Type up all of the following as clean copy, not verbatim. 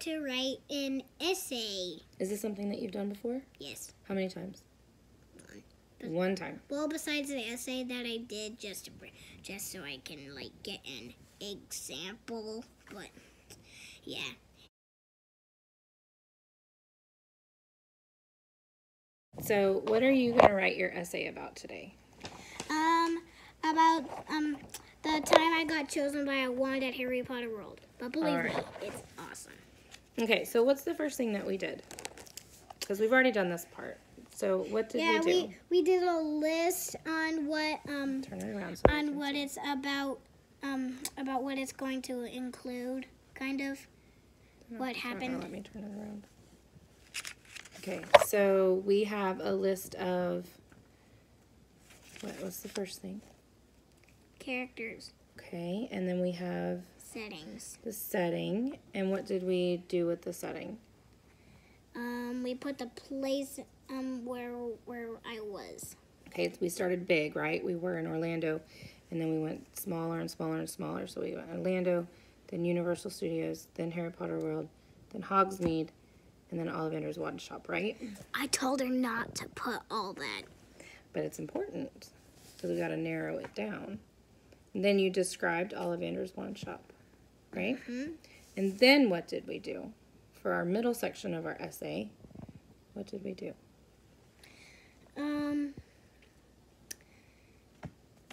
to write an essay. Is this something that you've done before? Yes. How many times? One. One time. Well, besides the essay that I did just so I can like get an example, but yeah. So, what are you going to write your essay about today? About the time I got chosen by a wand at Harry Potter World. But believe me, it's awesome. Okay, so what's the first thing that we did? Because we've already done this part. So what did we do? We did a list on what Turn it around on what it's about what it's going to include, kind of what happened. Let me turn it around. Okay, so we have a list of what's the first thing? Characters. Okay, and then we have Settings. the setting. And what did we do with the setting? We put the place where I was. Okay, we started big, right? We were in Orlando, and then we went smaller and smaller and smaller. So we went Orlando, then Universal Studios, then Harry Potter World, then Hogsmeade, and then Ollivander's Wand Shop, right? I told her not to put all that. But it's important, because we got to narrow it down. And then you described Ollivander's Wand Shop, right? Mm-hmm. And then what did we do? For our middle section of our essay, what did we do?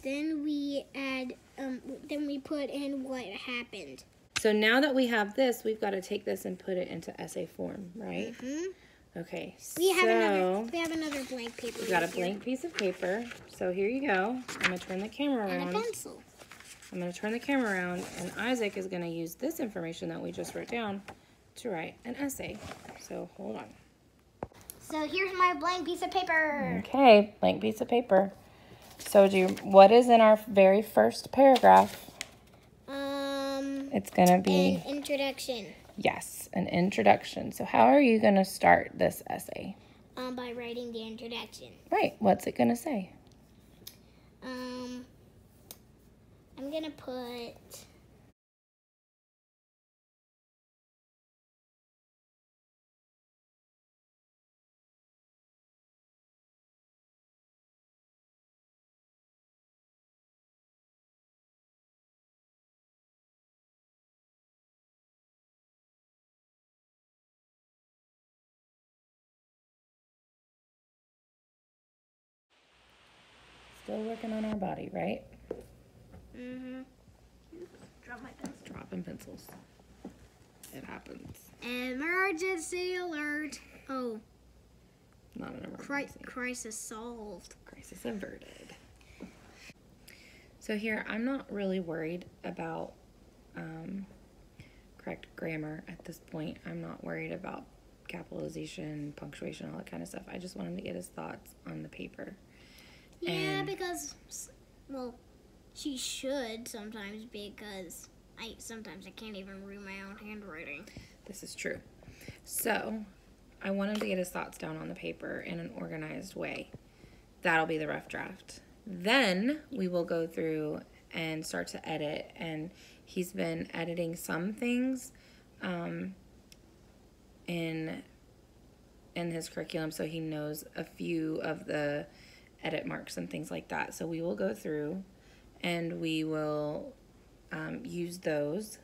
Then we put in what happened. So now that we have this, we've got to take this and put it into essay form, right? Mm-hmm. Okay, We have another blank paper. We've got a blank piece of paper. So here you go. I'm going to turn the camera around. And a pencil. I'm going to turn the camera around, and Isaac is going to use this information that we just wrote down to write an essay. So hold on. So here's my blank piece of paper. Okay, blank piece of paper. So what is in our very first paragraph? It's going to be an introduction. Yes, an introduction. So how are you going to start this essay? By writing the introduction. Right. What's it going to say? I'm going to put... Still working on our body, right? Mm-hmm. Oops, drop my pencil. Dropping pencils. It happens. Emergency alert. Oh. Not an emergency. Crisis solved. Crisis averted. So here, I'm not really worried about correct grammar at this point. I'm not worried about capitalization, punctuation, all that kind of stuff. I just want him to get his thoughts on the paper. Yeah, because, well, she should sometimes, because sometimes I can't even read my own handwriting. This is true. So, I want him to get his thoughts down on the paper in an organized way. That'll be the rough draft. Then we will go through and start to edit, and he's been editing some things in his curriculum, so he knows a few of the edit marks and things like that. So we will go through and we will use those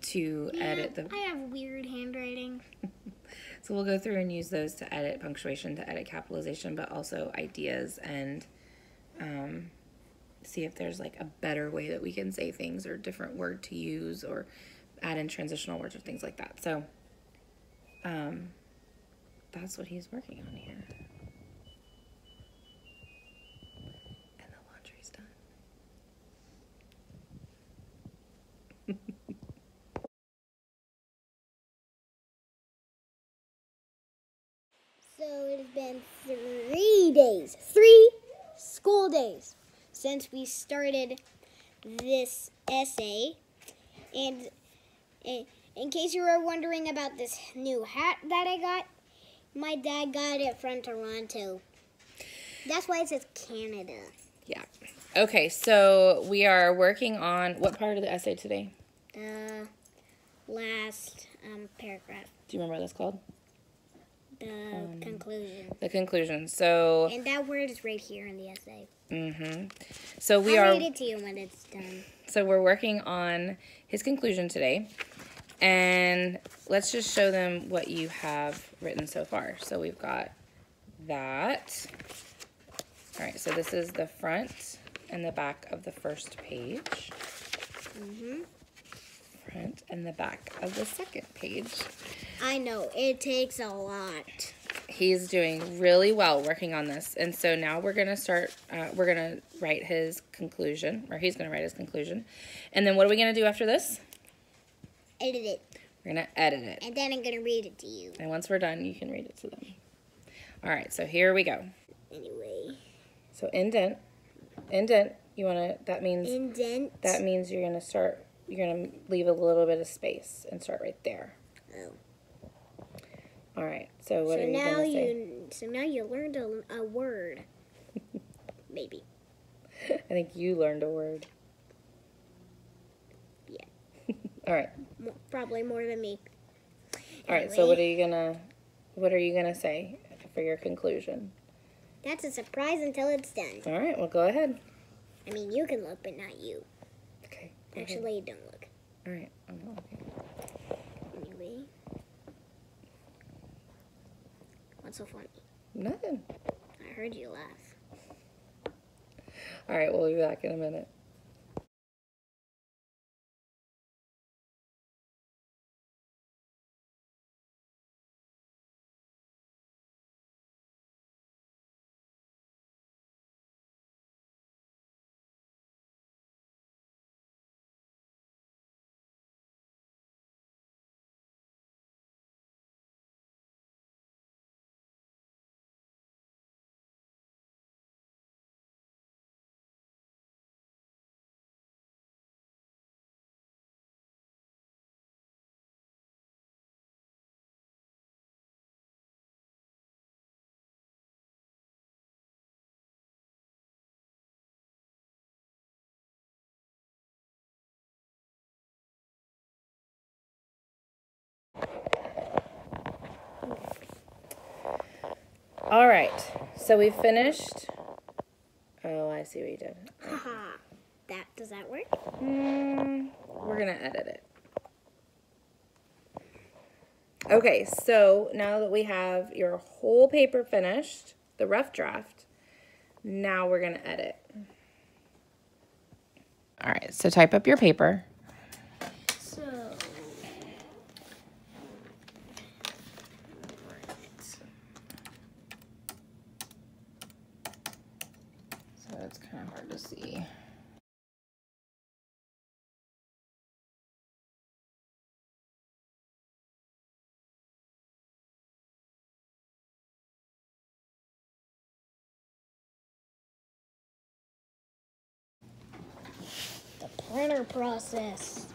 to edit the... I have weird handwriting. So we'll go through and use those to edit punctuation, to edit capitalization, but also ideas and see if there's like a better way that we can say things or different word to use or add in transitional words or things like that. So that's what he's working on here. And the laundry's done. So it has been 3 days, 3 school days since we started this essay. And in case you were wondering about this new hat that I got, my dad got it from Toronto. That's why it says Canada. Yeah. Okay, so we are working on what part of the essay today? Last paragraph. Do you remember what that's called? The conclusion. The conclusion. So. And that word is right here in the essay. So I'll read it to you when it's done. So we're working on his conclusion today. And let's just show them what you have written so far. So we've got that. All right, so this is the front and the back of the first page. Front and the back of the second page. I know, it takes a lot. He's doing really well working on this. And so now we're going to start, we're going to write his conclusion, or he's going to write his conclusion. And then what are we going to do after this? Edit it. We're going to edit it. And then I'm going to read it to you. And once we're done, you can read it to them. All right, so here we go. Anyway. So indent. Indent, you want to, that means... Indent. That means you're going to start, you're going to leave a little bit of space and start right there. Oh. All right, so what are you going to say? So now you learned a word. Maybe. I think you learned a word. Yeah. All right. Probably more than me. All right, so what are you gonna say for your conclusion? That's a surprise until it's done. All right, well, go ahead. I mean, you can look, but not you. Okay. Actually, don't look. All right, I'm not looking. Anyway. What's so funny? Nothing. I heard you laugh. All right, we'll be back in a minute. All right, so we finished. Oh, I see what you did. Haha. Does that work? We're gonna edit it. Okay, so now that we have your whole paper finished, the rough draft, now we're gonna edit. All right, so type up your paper. So it's kind of hard to see. The printer process.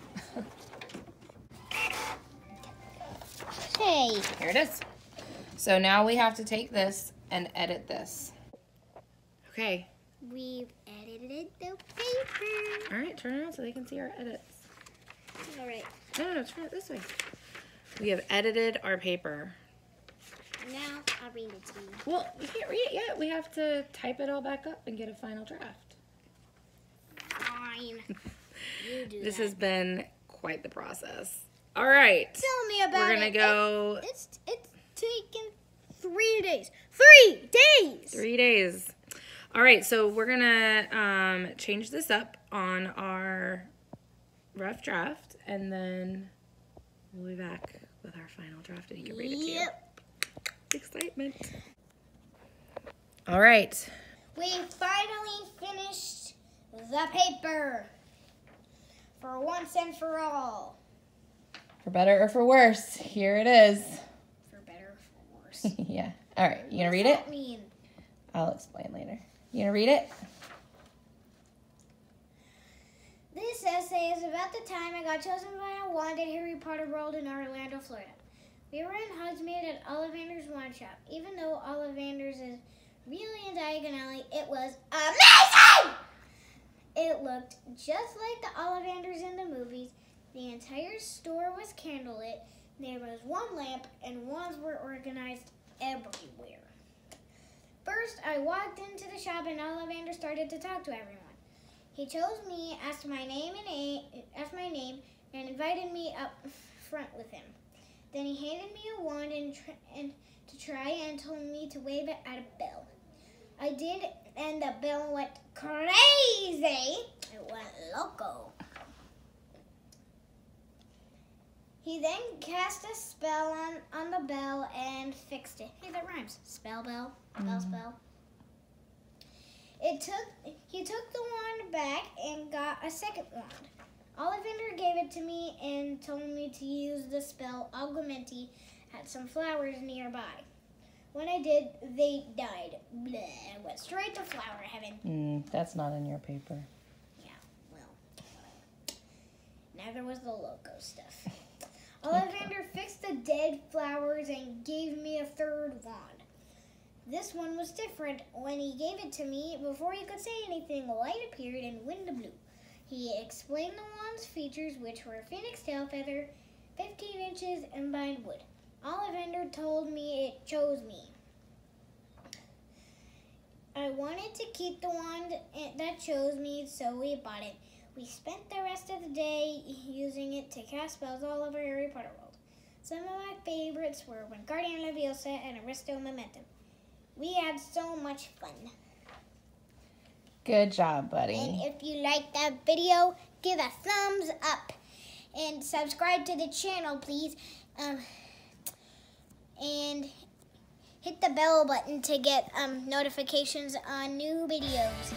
Hey. Here it is. So now we have to take this and edit this. Okay. We've edited the paper. All right, turn it around so they can see our edits. All right. No, turn it this way. We have edited our paper. Now I'll read it to you. Well, we can't read it yet. We have to type it all back up and get a final draft. Fine. You do This that. has been quite the process. All right. Tell me about it. We're going to go... It's taken 3 days. 3 days! 3 days. All right, so we're going to change this up on our rough draft, and then we'll be back with our final draft, and you can read it to you. Excitement. All right. We finally finished the paper. For once and for all. For better or for worse, here it is. For better or for worse. Yeah. All right, you gonna read What it? does that mean? I'll explain later. You gonna read it? This essay is about the time I got chosen by a wanted Harry Potter world in Orlando, Florida. We were in Hogsmeade at Ollivander's wine shop. Even though Ollivander's is really in Diagon Alley, it was amazing! It looked just like the Ollivanders in the movies. The entire store was candlelit. There was one lamp, and wands were organized everywhere. First, I walked into the shop, and Ollivander started to talk to everyone. He chose me, asked my name, and invited me up front with him. Then he handed me a wand to try and told me to wave it at a bell. I did, and the bell went crazy. It went loco. He then cast a spell on the bell and fixed it. Hey, that rhymes. Spell bell, bell spell. He took the wand back and got a second wand. Ollivander gave it to me and told me to use the spell Augmenti at some flowers nearby. When I did, they died. Bleh, I went straight to flower heaven. That's not in your paper. Yeah, well, neither was the loco stuff. Ollivander fixed the dead flowers and gave me a third wand. This one was different. When he gave it to me, before he could say anything, light appeared and wind blew. He explained the wand's features, which were phoenix tail feather, 15 inches, and bind wood. Ollivander told me it chose me. I wanted to keep the wand that chose me, so we bought it. We spent the rest of the day using it to cast spells all over Harry Potter world. Some of my favorites were Wingardium Leviosa and Aristo Momentum. We had so much fun. Good job, buddy. And if you liked that video, give a thumbs up. And subscribe to the channel, please. And hit the bell button to get notifications on new videos.